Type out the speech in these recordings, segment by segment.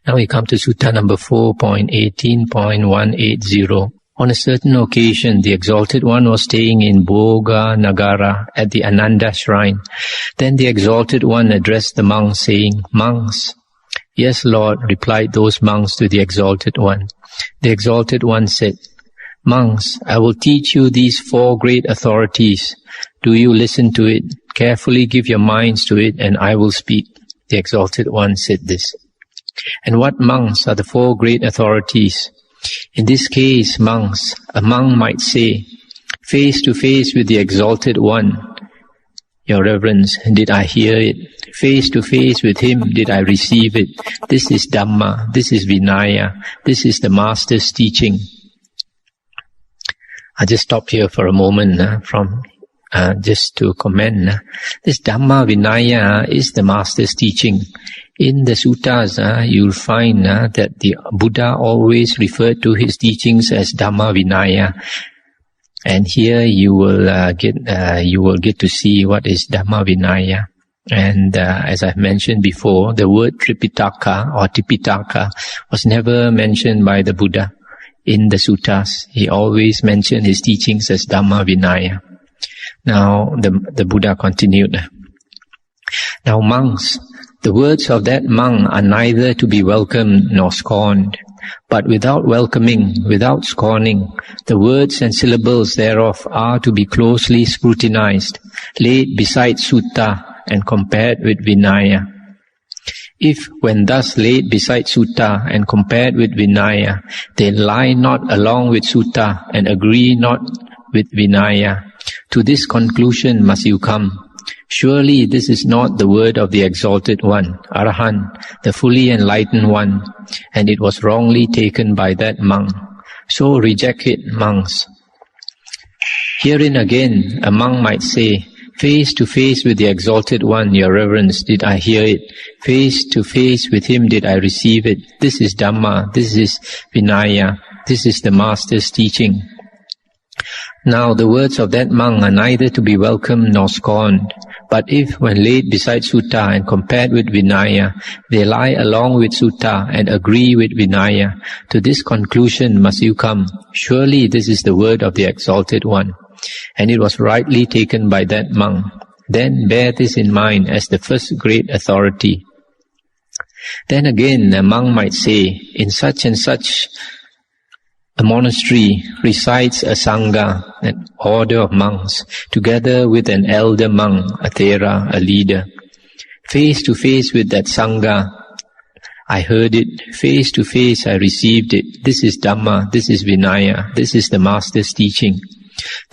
Now we come to Sutta number 4.18.180. On a certain occasion, the Exalted One was staying in Bhoga Nagara at the Ananda shrine. Then the Exalted One addressed the monks, saying, "Monks." "Yes, Lord," replied those monks to the Exalted One. The Exalted One said, "Monks, I will teach you these 4 great authorities. Do you listen to it? Carefully give your minds to it, and I will speak." The Exalted One said this. And what monks are the 4 great authorities? In this case, monks, a monk might say, face to face with the Exalted One, "Your Reverence, did I hear it? Face to face with him, did I receive it? This is Dhamma, this is Vinaya, this is the Master's teaching." I'll just stop here for a moment just to comment. This Dhamma Vinaya is the Master's teaching. In the suttas, you'll find that the Buddha always referred to his teachings as Dhamma Vinaya. And here you will get to see what is Dhamma Vinaya. And as I've mentioned before, the word Tripitaka or Tipitaka was never mentioned by the Buddha in the suttas. He always mentioned his teachings as Dhamma Vinaya. Now the Buddha continued. "Now monks, the words of that monk are neither to be welcomed nor scorned, but without welcoming, without scorning, the words and syllables thereof are to be closely scrutinized, laid beside sutta, and compared with Vinaya. If, when thus laid beside sutta and compared with Vinaya, they lie not along with sutta and agree not with Vinaya, to this conclusion must you come. Surely this is not the word of the Exalted One, Arahant, the fully enlightened one, and it was wrongly taken by that monk. So reject it, monks." Herein again, a monk might say, face to face with the Exalted One, Your Reverence, did I hear it? Face to face with him did I receive it? This is Dhamma, this is Vinaya, this is the Master's teaching. Now the words of that monk are neither to be welcomed nor scorned, but if, when laid beside sutta and compared with Vinaya, they lie along with sutta and agree with Vinaya, to this conclusion must you come. Surely this is the word of the Exalted One, and it was rightly taken by that monk. Then bear this in mind as the first great authority. Then again a monk might say, in such and such a monastery resides a sangha, an order of monks, together with an elder monk, a thera, a leader. Face to face with that sangha, I heard it. Face to face I received it. This is Dhamma, this is Vinaya, this is the Master's teaching.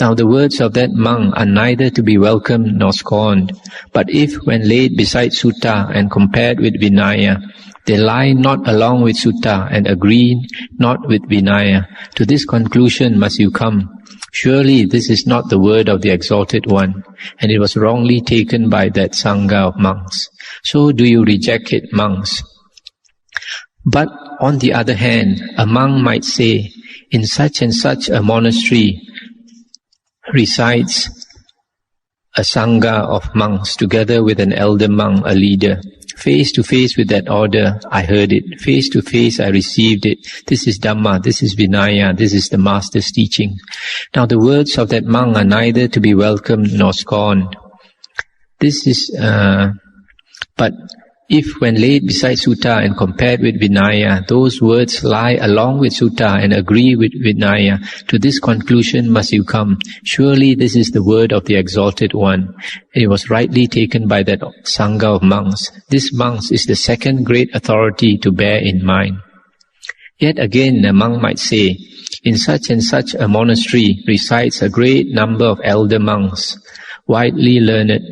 Now the words of that monk are neither to be welcomed nor scorned, but if, when laid beside sutta and compared with Vinaya, they lie not along with sutta and agree not with Vinaya, to this conclusion must you come. Surely this is not the word of the Exalted One, and it was wrongly taken by that sangha of monks. So do you reject it, monks? But on the other hand, a monk might say, in such and such a monastery resides a sangha of monks, together with an elder monk, a leader. Face to face with that order, I heard it. Face to face I received it. This is Dhamma, this is Vinaya, this is the Master's teaching. Now the words of that monk are neither to be welcomed nor scorned. But if, when laid beside sutta and compared with Vinaya, those words lie along with sutta and agree with Vinaya, to this conclusion must you come. Surely this is the word of the Exalted One. It was rightly taken by that sangha of monks. This monks is the second great authority to bear in mind. Yet again a monk might say, in such and such a monastery resides a great number of elder monks, widely learned,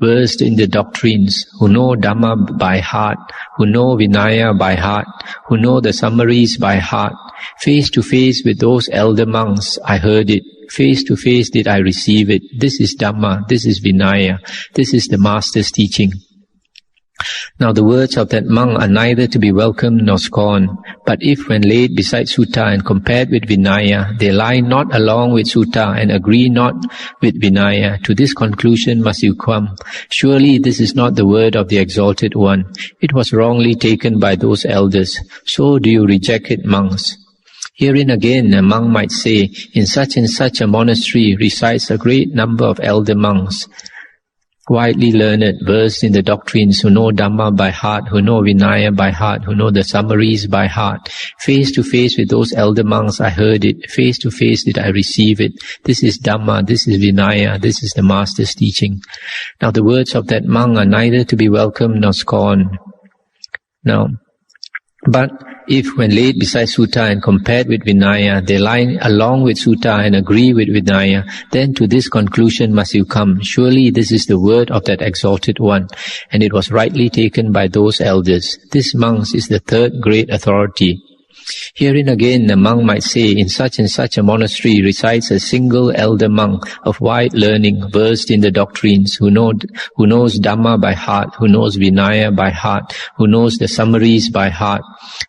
versed in the doctrines, who know Dhamma by heart, who know Vinaya by heart, who know the summaries by heart. Face to face with those elder monks, I heard it. Face to face did I receive it. This is Dhamma, this is Vinaya, this is the Master's teaching. Now the words of that monk are neither to be welcomed nor scorned, but if when laid beside Sutta and compared with Vinaya, they lie not along with Sutta and agree not with Vinaya, to this conclusion must you come. Surely this is not the word of the Exalted One. It was wrongly taken by those elders. So do you reject it, monks? Herein again a monk might say, in such and such a monastery resides a great number of elder monks, widely learned, versed in the doctrines, who know Dhamma by heart, who know Vinaya by heart, who know the summaries by heart. Face to face with those elder monks I heard it, face to face did I receive it. This is Dhamma, this is Vinaya, this is the Master's teaching. Now the words of that monk are neither to be welcomed nor scorned. Now, but if when laid beside Sutta and compared with Vinaya, they lie along with Sutta and agree with Vinaya, then to this conclusion must you come. Surely this is the word of that Exalted One, and it was rightly taken by those elders. This monk is the third great authority. Herein again the monk might say, in such and such a monastery resides a single elder monk of wide learning, versed in the doctrines, who knows Dhamma by heart, who knows Vinaya by heart, who knows the summaries by heart.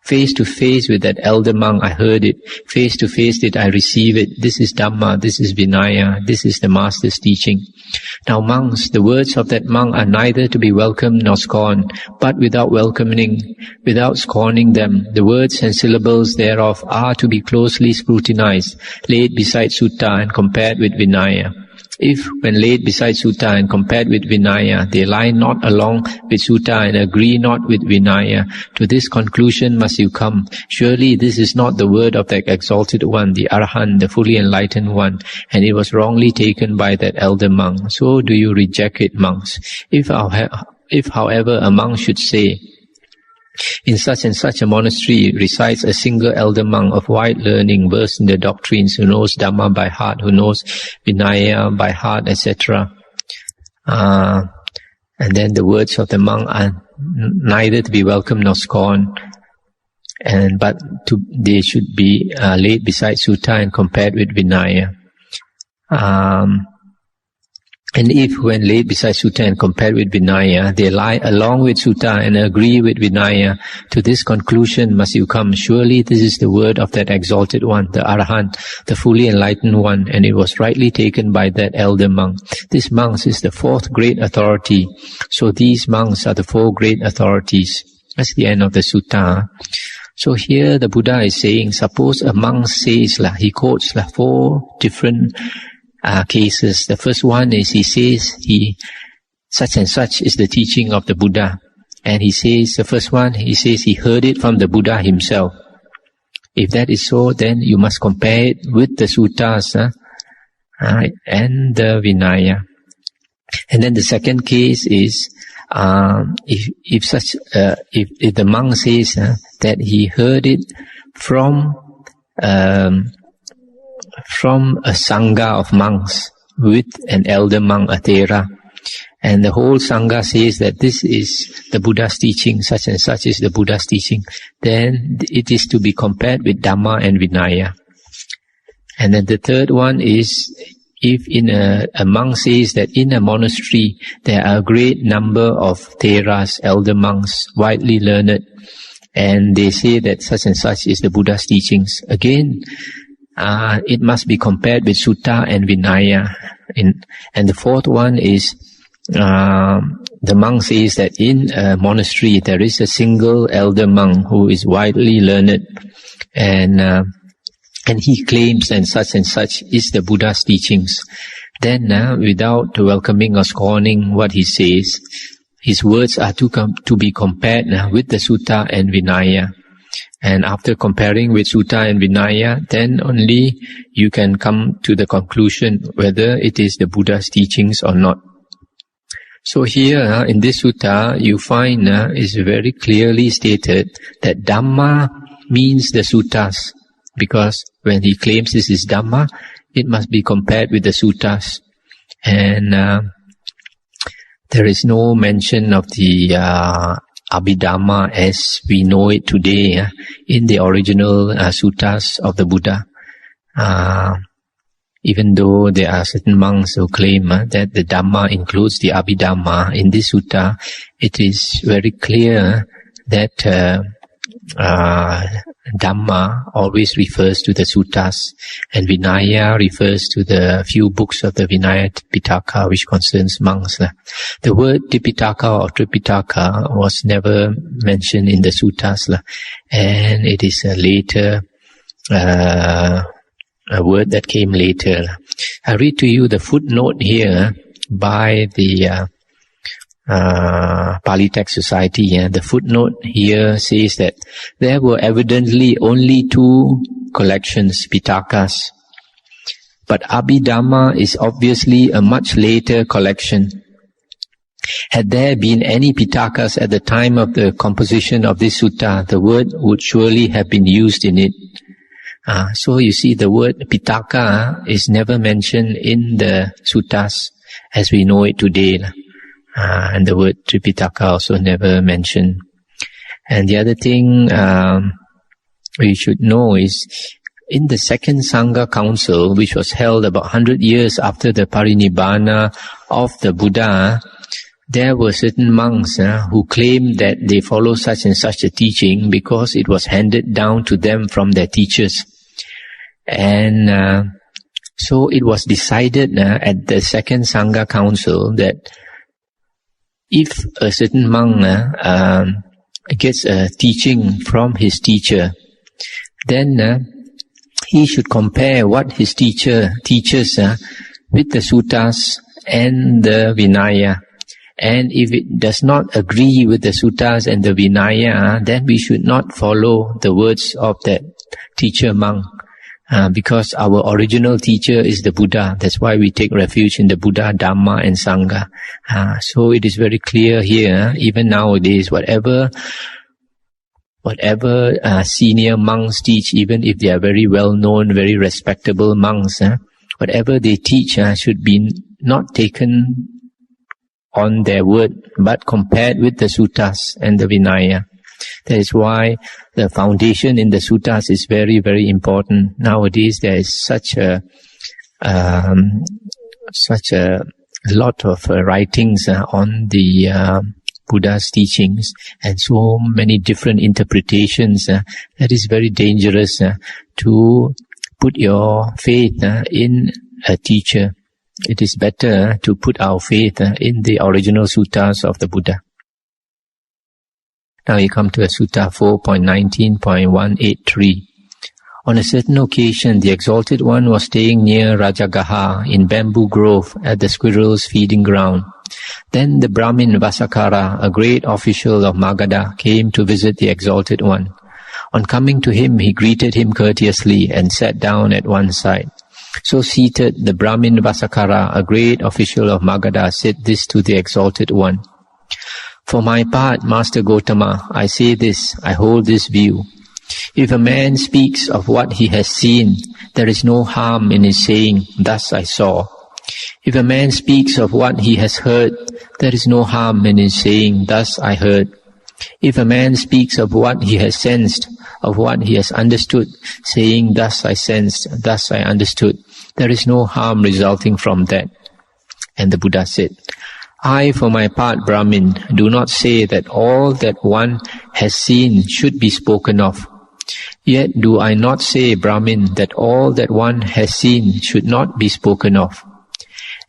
Face to face with that elder monk I heard it, face to face did I receive it. This is Dhamma, this is Vinaya, this is the Master's teaching. Now monks, the words of that monk are neither to be welcomed nor scorned, but without scorning them, the words and syllables thereof are to be closely scrutinized, laid beside Sutta and compared with Vinaya. If, when laid beside Sutta and compared with Vinaya, they lie not along with Sutta and agree not with Vinaya, to this conclusion must you come. Surely this is not the word of the Exalted One, the Arahant, the fully enlightened one, and it was wrongly taken by that elder monk. So do you reject it, monks? If however a monk should say, in such and such a monastery resides a single elder monk of wide learning, versed in the doctrines, who knows Dhamma by heart, who knows Vinaya by heart, etc. And then the words of the monk are neither to be welcomed nor scorned, but they should be laid beside Sutta and compared with Vinaya. And if, when laid beside Sutta and compared with Vinaya, they lie along with Sutta and agree with Vinaya, to this conclusion must you come. Surely this is the word of that Exalted One, the Arahant, the fully enlightened one, and it was rightly taken by that elder monk. This monk is the fourth great authority. So these monks are the four great authorities. That's the end of the sutta. So here the Buddha is saying, suppose a monk says, he quotes four different cases. The first one is he says such and such is the teaching of the Buddha, and he says the first one he heard it from the Buddha himself. If that is so, then you must compare it with the suttas and the Vinaya. And then the second case is if the monk says that he heard it from a sangha of monks with an elder monk, a Thera, and the whole sangha says that this is the Buddha's teaching, such and such is the Buddha's teaching, then it is to be compared with Dhamma and Vinaya. And then the third one is, if a monk says that in a monastery there are a great number of Theras, elder monks, widely learned, and they say that such and such is the Buddha's teachings, again, it must be compared with Sutta and Vinaya. And the fourth one is, the monk says that in a monastery there is a single elder monk who is widely learned, and he claims that such and such is the Buddha's teachings. Then, without welcoming or scorning what he says, his words are to be compared with the Sutta and Vinaya. And after comparing with Sutta and Vinaya, then only you can come to the conclusion whether it is the Buddha's teachings or not. So here, in this sutta, you find is very clearly stated that Dhamma means the suttas, because when he claims this is Dhamma, it must be compared with the suttas. And there is no mention of the Abhidhamma as we know it today in the original suttas of the Buddha. Even though there are certain monks who claim that the Dhamma includes the Abhidhamma, in this sutta, it is very clear that Dhamma always refers to the suttas, and Vinaya refers to the few books of the Vinaya Tipitaka which concerns monks. The word Tipitaka or Tripitaka was never mentioned in the suttas, and it is a later a word that came later. I read to you the footnote here by the Pali Text Society. The footnote here says that there were evidently only 2 collections, Pitakas, but Abhidhamma is obviously a much later collection. Had there been any Pitakas at the time of the composition of this sutta, the word would surely have been used in it. So you see, the word Pitaka is never mentioned in the suttas as we know it today. And the word Tripitaka also never mentioned. And the other thing we should know is, in the second Sangha Council, which was held about 100 years after the Parinibbana of the Buddha, there were certain monks who claimed that they follow such and such a teaching because it was handed down to them from their teachers. And so it was decided at the second Sangha Council that if a certain monk gets a teaching from his teacher, then he should compare what his teacher teaches with the suttas and the Vinaya. And if it does not agree with the suttas and the Vinaya, then we should not follow the words of that teacher monk. Because our original teacher is the Buddha. That's why we take refuge in the Buddha, Dhamma and Sangha. So it is very clear here, even nowadays, whatever senior monks teach, even if they are very well-known, very respectable monks, whatever they teach should be not taken on their word, but compared with the suttas and the Vinaya. That is why the foundation in the suttas is very, very important. Nowadays there is such a lot of writings on the Buddha's teachings, and so many different interpretations. That is very dangerous to put your faith in a teacher. It is better to put our faith in the original suttas of the Buddha. Now you come to a Sutta 4.19.183. On a certain occasion, the Exalted One was staying near Rajagaha in Bamboo Grove at the squirrels' feeding ground. Then the Brahmin Vasakara, a great official of Magadha, came to visit the Exalted One. On coming to him, he greeted him courteously and sat down at one side. So seated, the Brahmin Vasakara, a great official of Magadha, said this to the Exalted One. For my part, Master Gotama, I say this, I hold this view. If a man speaks of what he has seen, there is no harm in his saying, thus I saw. If a man speaks of what he has heard, there is no harm in his saying, thus I heard. If a man speaks of what he has sensed, of what he has understood, saying, thus I sensed, thus I understood, there is no harm resulting from that. And the Buddha said, I, for my part, Brahmin, do not say that all that one has seen should be spoken of. Yet do I not say, Brahmin, that all that one has seen should not be spoken of.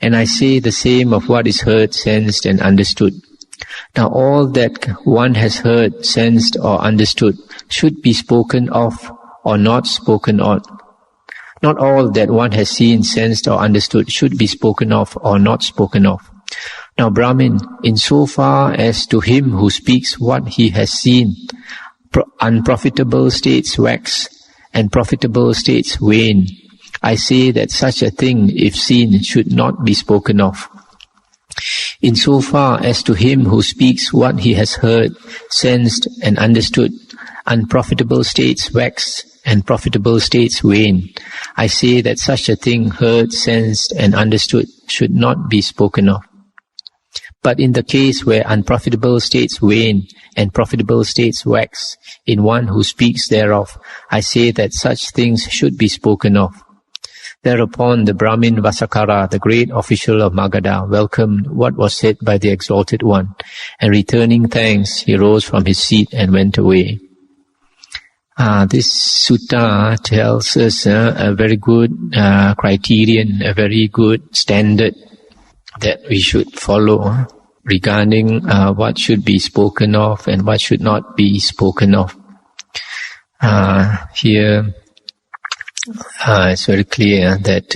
And I say the same of what is heard, sensed, and understood. Now all that one has heard, sensed, or understood should be spoken of or not spoken on. Not all that one has seen, sensed, or understood should be spoken of or not spoken of. Now Brahmin, in so far as to him who speaks what he has seen, unprofitable states wax and profitable states wane, I say that such a thing, if seen, should not be spoken of. In so far as to him who speaks what he has heard, sensed, and understood, unprofitable states wax and profitable states wane, I say that such a thing heard, sensed, and understood should not be spoken of. But in the case where unprofitable states wane and profitable states wax, in one who speaks thereof, I say that such things should be spoken of. Thereupon the Brahmin Vasakara, the great official of Magadha, welcomed what was said by the Exalted One, and returning thanks, he rose from his seat and went away. This sutta tells us a very good criterion, a very good standard that we should follow regarding what should be spoken of and what should not be spoken of. Here it's very clear that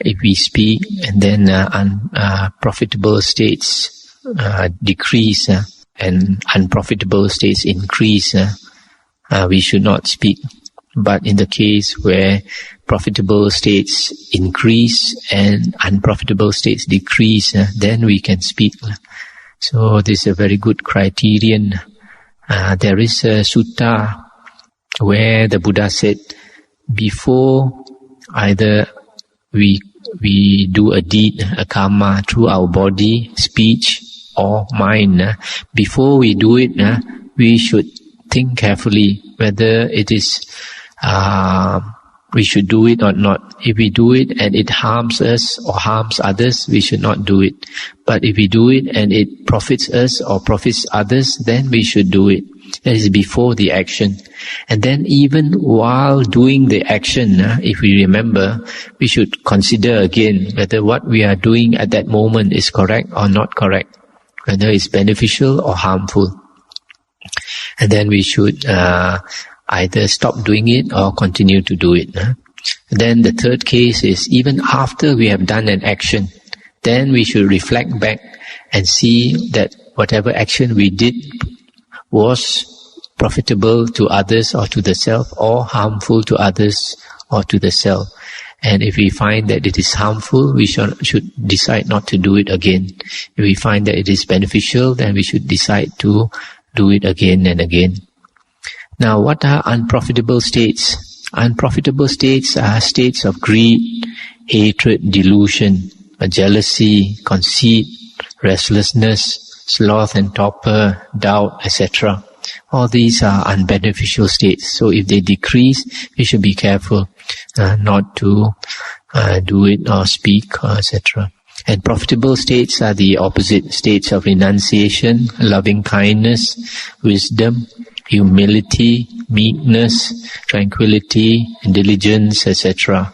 if we speak and then unprofitable states decrease and unprofitable states increase, we should not speak. But in the case where profitable states increase and unprofitable states decrease, then we can speak. So this is a very good criterion. There is a sutta where the Buddha said, before either we do a deed, a karma through our body, speech or mind, before we do it, we should think carefully whether it is we should do it or not. If we do it and it harms us or harms others, we should not do it. But if we do it and it profits us or profits others, then we should do it. That is before the action. And then even while doing the action, if we remember, we should consider again whether what we are doing at that moment is correct or not correct, whether it's beneficial or harmful. And then we should either stop doing it or continue to do it. Then the third case is, even after we have done an action, then we should reflect back and see that whatever action we did was profitable to others or to the self, or harmful to others or to the self. And if we find that it is harmful, we should decide not to do it again. If we find that it is beneficial, then we should decide to do it again and again. Now, what are unprofitable states? Unprofitable states are states of greed, hatred, delusion, jealousy, conceit, restlessness, sloth and torpor, doubt, etc. All these are unbeneficial states. So if they decrease, we should be careful not to do it or speak, etc. And profitable states are the opposite states of renunciation, loving kindness, wisdom, humility, meekness, tranquility, diligence, etc.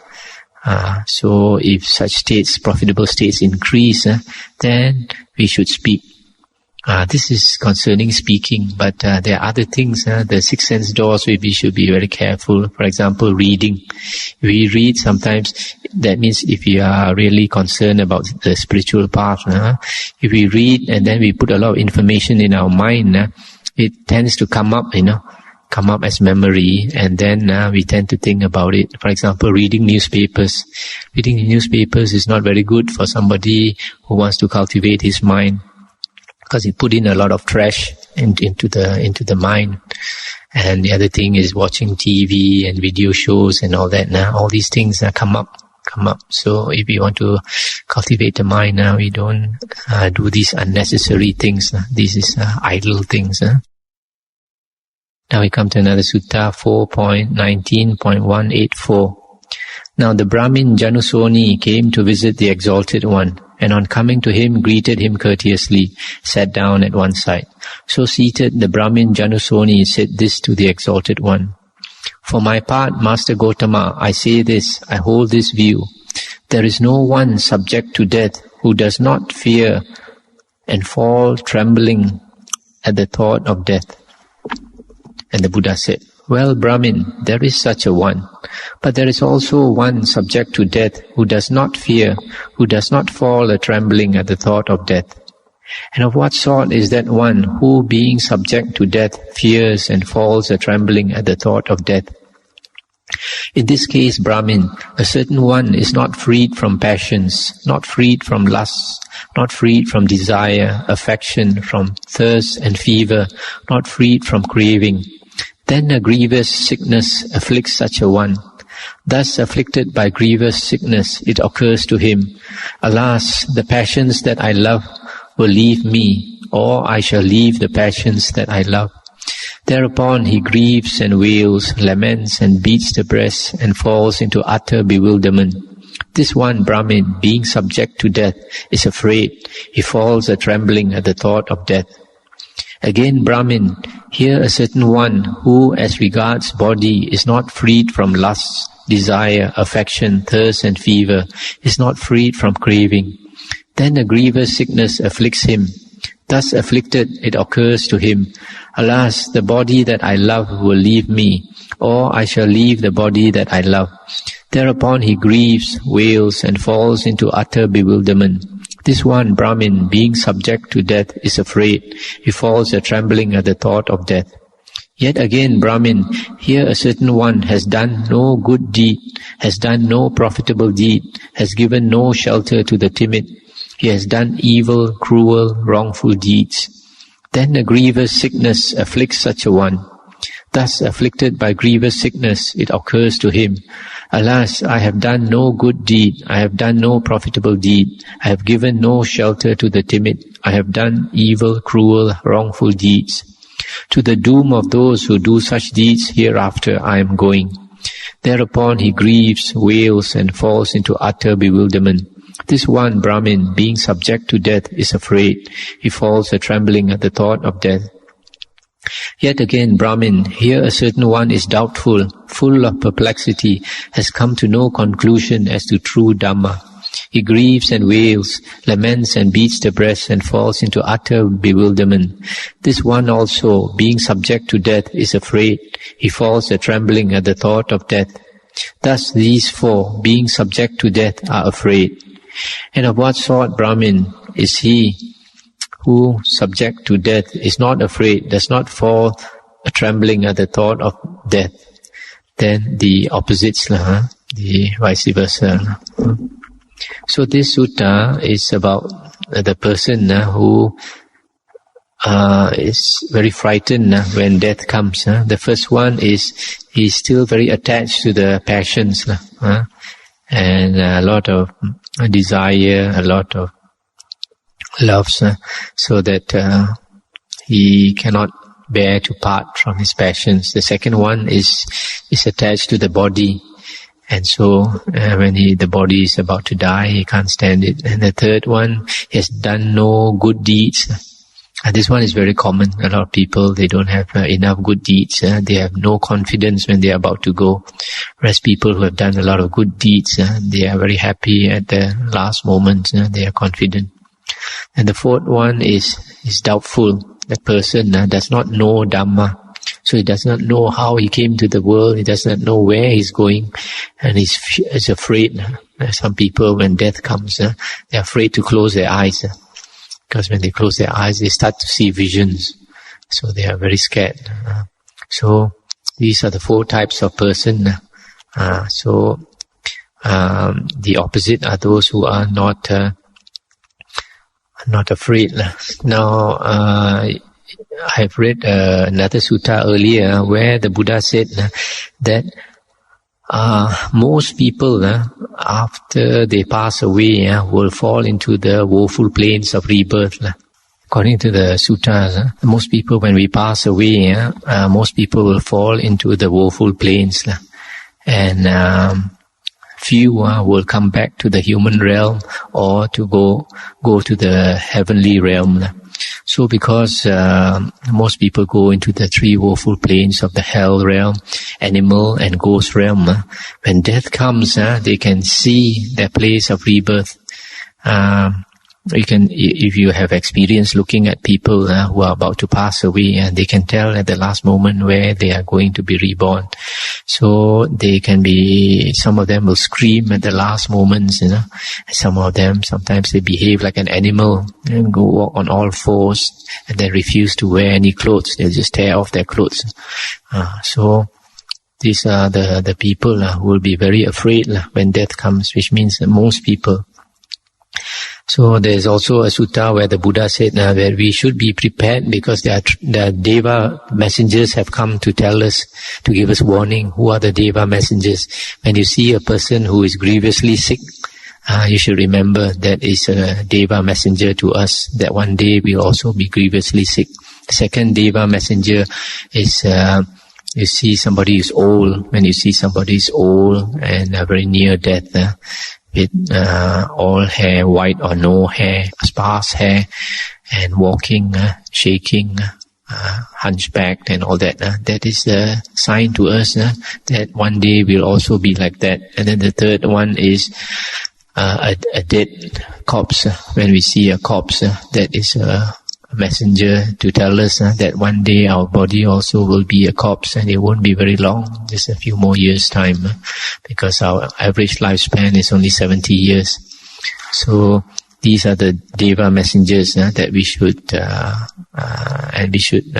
So if such states, profitable states increase, then we should speak. This is concerning speaking, but there are other things, the six sense doors where we should be very careful. For example, reading. We read sometimes, that means if we are really concerned about the spiritual path, if we read and then we put a lot of information in our mind, it tends to come up as memory, and then we tend to think about it. For example, reading newspapers. Reading newspapers is not very good for somebody who wants to cultivate his mind, because it put in a lot of trash into the mind. And the other thing is watching TV and video shows and all that. Now all these things come up. So if we want to cultivate the mind, we don't do these unnecessary things. This is idle things. Now we come to another sutta, 4.19.184. Now the Brahmin Janusoni came to visit the Exalted One, and on coming to him, greeted him courteously, sat down at one side. So seated, the Brahmin Janusoni said this to the Exalted One. For my part, Master Gotama, I say this, I hold this view. There is no one subject to death who does not fear and fall trembling at the thought of death. And the Buddha said, well, Brahmin, there is such a one. But there is also one subject to death who does not fear, who does not fall a-trembling at the thought of death. And of what sort is that one who, being subject to death, fears and falls a-trembling at the thought of death? In this case, Brahmin, a certain one is not freed from passions, not freed from lust, not freed from desire, affection, from thirst and fever, not freed from craving. Then a grievous sickness afflicts such a one. Thus afflicted by grievous sickness, it occurs to him, alas, the passions that I love will leave me, or I shall leave the passions that I love. Thereupon he grieves and wails, laments and beats the breast and falls into utter bewilderment. This one Brahmin, being subject to death, is afraid. He falls a-trembling at the thought of death. Again, Brahmin, here a certain one who, as regards body, is not freed from lust, desire, affection, thirst and fever, is not freed from craving. Then a grievous sickness afflicts him. Thus afflicted, it occurs to him, alas, the body that I love will leave me, or I shall leave the body that I love. Thereupon he grieves, wails, and falls into utter bewilderment. This one Brahmin, being subject to death, is afraid. He falls a-trembling at the thought of death. Yet again, Brahmin, here a certain one has done no good deed, has done no profitable deed, has given no shelter to the timid. He has done evil, cruel, wrongful deeds. Then a grievous sickness afflicts such a one. Thus afflicted by grievous sickness, it occurs to him, alas, I have done no good deed, I have done no profitable deed, I have given no shelter to the timid, I have done evil, cruel, wrongful deeds. To the doom of those who do such deeds hereafter I am going. Thereupon he grieves, wails, and falls into utter bewilderment. This one Brahmin, being subject to death, is afraid. He falls a-trembling at the thought of death. Yet again, Brahmin, here a certain one is doubtful, full of perplexity, has come to no conclusion as to true Dhamma. He grieves and wails, laments and beats the breast and falls into utter bewilderment. This one also, being subject to death, is afraid. He falls a-trembling at the thought of death. Thus these four, being subject to death, are afraid. And of what sort Brahmin is he who, subject to death, is not afraid, does not fall a-trembling at the thought of death? Then the opposites, the vice versa. So this sutta is about the person who is very frightened when death comes. The first one is he's still very attached to the passions, and a lot of desire, a lot of loves, so that he cannot bear to part from his passions. The second one is attached to the body, and so when the body is about to die, he can't stand it. And the third one, he has done no good deeds. And this one is very common. A lot of people, they don't have enough good deeds. They have no confidence when they are about to go. Whereas people who have done a lot of good deeds, they are very happy at the last moment. They are confident. And the fourth one is doubtful. That person does not know Dhamma. So he does not know how he came to the world. He does not know where he's going. And he's afraid. Some people, when death comes, they're afraid to close their eyes. Because when they close their eyes, they start to see visions. So they are very scared. So these are the four types of person. So the opposite are those who are not afraid. Now, I've read another sutta earlier where the Buddha said that most people, after they pass away, will fall into the woeful plains of rebirth. According to the suttas, most people, when we pass away, most people will fall into the woeful plains. And few will come back to the human realm or to go to the heavenly realm. So because most people go into the three woeful planes of the hell realm, animal and ghost realm, when death comes, they can see their place of rebirth. You can, if you have experience looking at people who are about to pass away, they can tell at the last moment where they are going to be reborn. So they can be, some of them will scream at the last moments, Some of them, sometimes they behave like an animal and go walk on all fours and then refuse to wear any clothes. They'll just tear off their clothes. So these are the people who will be very afraid when death comes, which means that most people. So there is also a sutta where the Buddha said that we should be prepared because the Deva messengers have come to tell us, to give us warning. Who are the Deva messengers? When you see a person who is grievously sick, you should remember that is a Deva messenger to us, that one day we'll also be grievously sick. The second Deva messenger is you see somebody is old. When you see somebody is old and very near death, with all hair, white or no hair, sparse hair, and walking, shaking, hunchbacked and all that, that is a sign to us that one day we'll also be like that. And then the third one is a dead corpse. When we see a corpse, that is a messenger to tell us that one day our body also will be a corpse, and it won't be very long, just a few more years' time, because our average lifespan is only 70 years. So these are the Deva messengers that we should and we should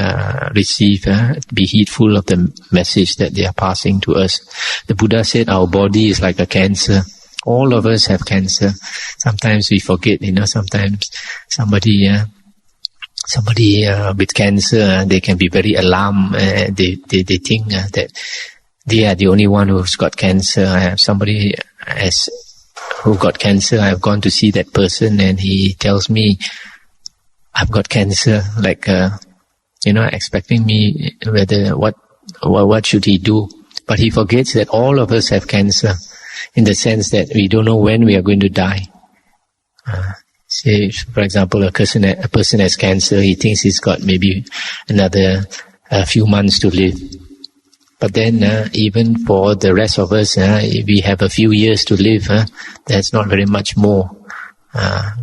receive, be heedful of the message that they are passing to us. The Buddha said our body is like a cancer. All of us have cancer. Sometimes we forget, sometimes somebody with cancer, they can be very alarmed. They think that they are the only one who's got cancer. I have somebody who got cancer. I've gone to see that person, and he tells me, I've got cancer, like, expecting me what should he do. But he forgets that all of us have cancer, in the sense that we don't know when we are going to die. Say, for example, a person has cancer, he thinks he's got maybe another few months to live. But then, even for the rest of us, we have a few years to live. That's not very much more.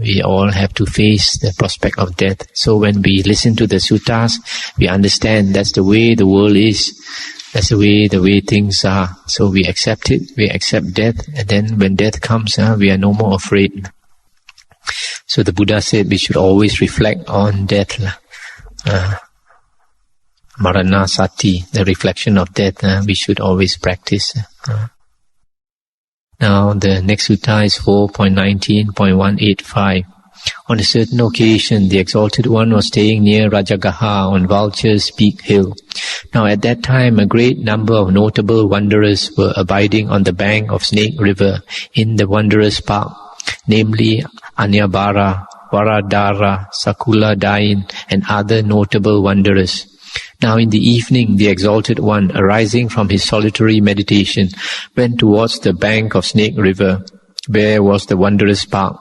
We all have to face the prospect of death. So when we listen to the suttas, we understand that's the way the world is. That's the way things are. So we accept it. We accept death. And then when death comes, we are no more afraid. So the Buddha said we should always reflect on death. Marana Sati, the reflection of death, we should always practice. Now the next sutta is 4.19.185. On a certain occasion, the Exalted One was staying near Rajagaha on Vulture's Peak Hill. Now at that time, a great number of notable wanderers were abiding on the bank of Snake River in the Wanderers' Park, namely Anyabara, Varadara, Sakula Dain, and other notable wanderers. Now in the evening, the Exalted One, arising from his solitary meditation, went towards the bank of Snake River, where was the Wanderers' Park.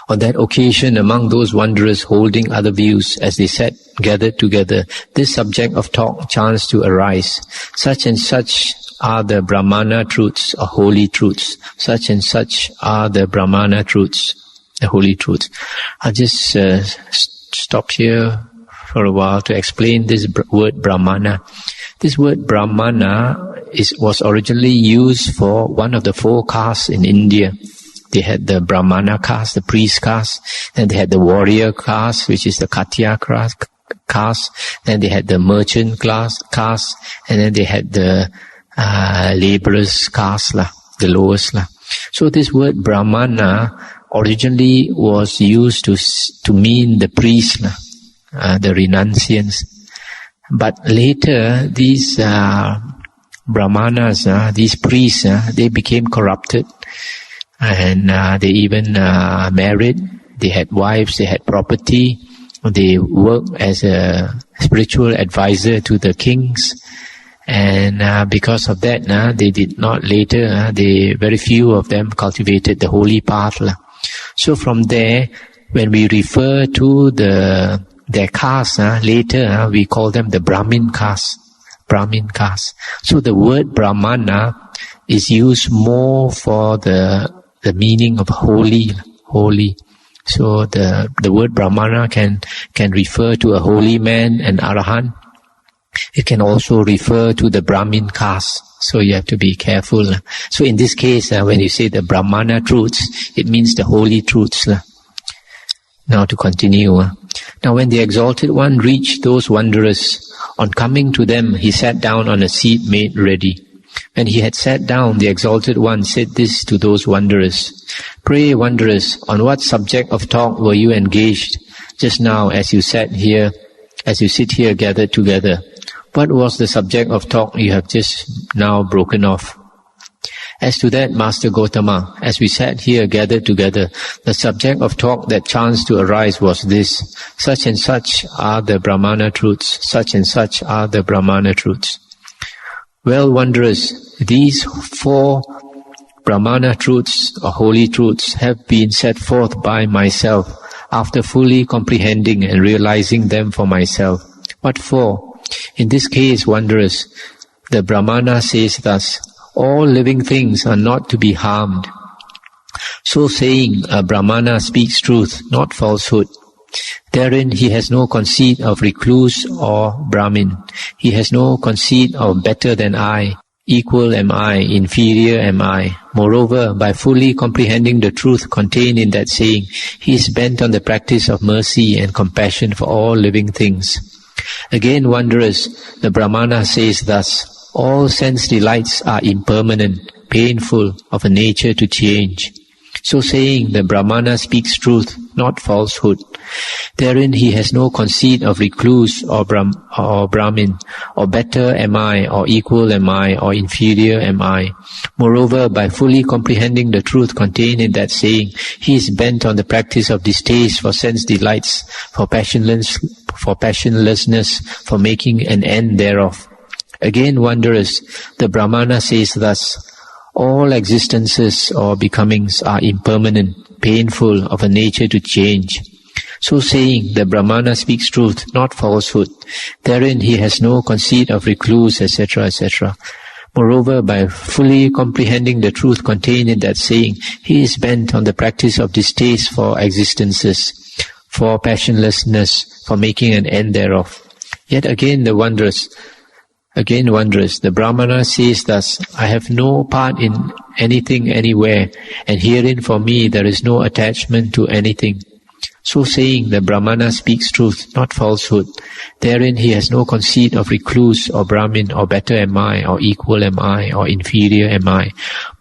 On that occasion, among those wanderers holding other views, as they sat gathered together, this subject of talk chanced to arise. Such and such are the Brahmana truths, or holy truths. Such and such are the Brahmana truths, the holy truths. I'll just stop here for a while to explain this word Brahmana. This word Brahmana was originally used for one of the 4 castes in India. They had the Brahmana caste, the priest caste. Then they had the warrior caste, which is the Khatya caste. Then they had the merchant caste. And then they had the laborers caste, the lowest. So this word Brahmana originally was used to mean the priest, the renunciants. But later, these Brahmanas, these priests, they became corrupted. And they even married, they had wives, they had property, they worked as a spiritual advisor to the kings. And because of that, they did not later, very few of them cultivated the holy path. So from there, when we refer to their caste, later we call them the Brahmin caste. Brahmin caste. So the word Brahmana is used more for the meaning of holy. So the word Brahmana can refer to a holy man, an arahant. It can also refer to the Brahmin caste. So you have to be careful. So in this case, when you say the Brahmana truths, it means the holy truths. Now to continue. Now when the Exalted One reached those wanderers, on coming to them, he sat down on a seat made ready. When he had sat down, the Exalted One said this to those wanderers. Pray, wanderers, on what subject of talk were you engaged just now as you sit here gathered together? What was the subject of talk you have just now broken off? As to that, Master Gotama, as we sat here gathered together, the subject of talk that chanced to arise was this: such and such are the Brahmana truths, such and such are the Brahmana truths. Well, wanderers, these 4 Brahmana truths or holy truths have been set forth by myself after fully comprehending and realizing them for myself. What for? In this case, wanderers, the Brahmana says thus: all living things are not to be harmed. So saying, a Brahmana speaks truth, not falsehood. Therein he has no conceit of recluse or Brahmin. He has no conceit of better than I, equal am I, inferior am I. Moreover, by fully comprehending the truth contained in that saying, he is bent on the practice of mercy and compassion for all living things. Again, wanderers, the Brahmana says thus: all sense delights are impermanent, painful, of a nature to change. So saying, the Brahmana speaks truth, not falsehood. Therein he has no conceit of recluse or Brahmin, or better am I, or equal am I, or inferior am I. Moreover, by fully comprehending the truth contained in that saying, he is bent on the practice of distaste for sense delights, for passionlessness, for making an end thereof. Again, wanderers, the Brahmana says thus: all existences or becomings are impermanent, painful, of a nature to change. So saying, the Brahmana speaks truth, not falsehood. Therein he has no conceit of recluse, etc., etc. Moreover, by fully comprehending the truth contained in that saying, he is bent on the practice of distaste for existences, for passionlessness, for making an end thereof. Yet again, the wanderers, the Brahmana says thus: I have no part in anything anywhere, and herein for me there is no attachment to anything. So saying, the Brahmana speaks truth, not falsehood. Therein he has no conceit of recluse or Brahmin, or better am I, or equal am I, or inferior am I.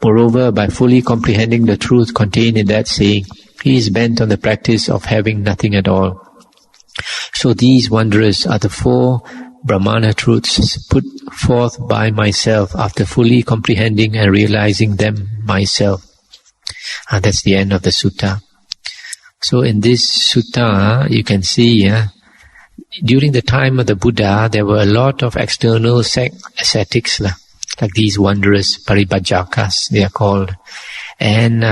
Moreover, by fully comprehending the truth contained in that saying, he is bent on the practice of having nothing at all. So these wanderers are the 4 Brahmana truths put forth by myself after fully comprehending and realizing them myself. And that's the end of the sutta. So in this sutta, you can see, during the time of the Buddha, there were a lot of external ascetics, like these wanderers, paribhajjakas, they are called. And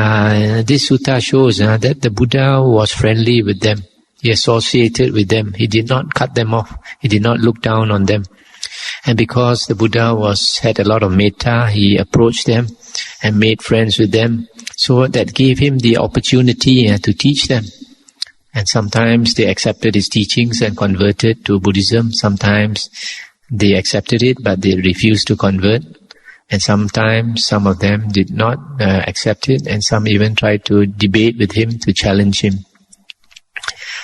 this sutta shows that the Buddha was friendly with them. He associated with them. He did not cut them off. He did not look down on them. And because the Buddha had a lot of metta, he approached them and made friends with them. So that gave him the opportunity to teach them. And sometimes they accepted his teachings and converted to Buddhism. Sometimes they accepted it, but they refused to convert. And sometimes some of them did not accept it, and some even tried to debate with him, to challenge him.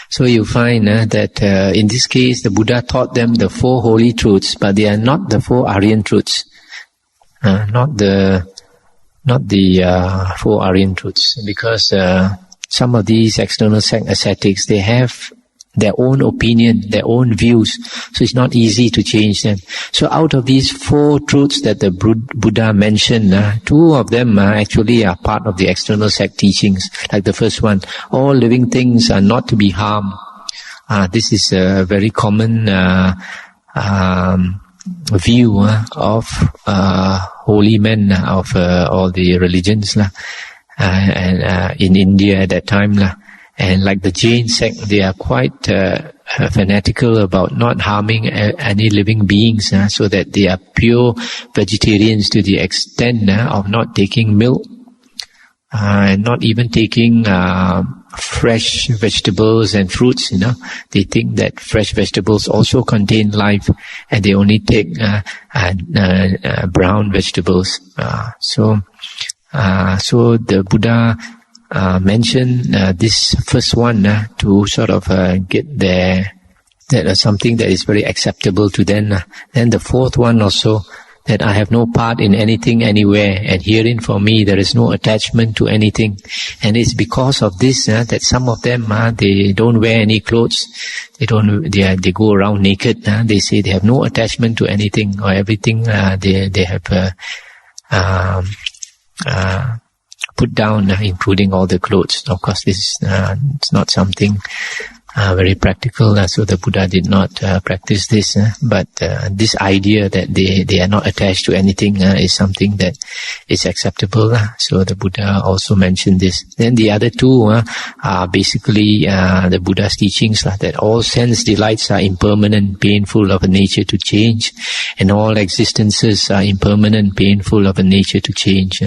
So you find that in this case, the Buddha taught them the 4 holy truths, but they are not the 4 Aryan truths, not the 4 Aryan truths, because some of these external ascetics, they have their own opinion, their own views, so it's not easy to change them. So out of these 4 truths that the Buddha mentioned, 2 of them actually are part of the external sect teachings. Like the first one, all living things are not to be harmed. This is a very common view of holy men of all the religions and in India at that time. And like the Jain sect, they are quite fanatical about not harming any living beings, so that they are pure vegetarians to the extent of not taking milk and not even taking fresh vegetables and fruits. They think that fresh vegetables also contain life, and they only take brown vegetables. So the Buddha mention this first one to sort of get there, that something that is very acceptable to them. Then the 4th one also, that I have no part in anything anywhere, and herein for me there is no attachment to anything. And it's because of this that some of them they don't wear any clothes, they go around naked. They say they have no attachment to anything or everything. They have put down, including all the clothes. Of course, this is it's not something very practical, so the Buddha did not practice this. But this idea that they are not attached to anything is something that is acceptable. So the Buddha also mentioned this. Then the other two are basically the Buddha's teachings that all sense delights are impermanent, painful, of a nature to change, and all existences are impermanent, painful, of a nature to change.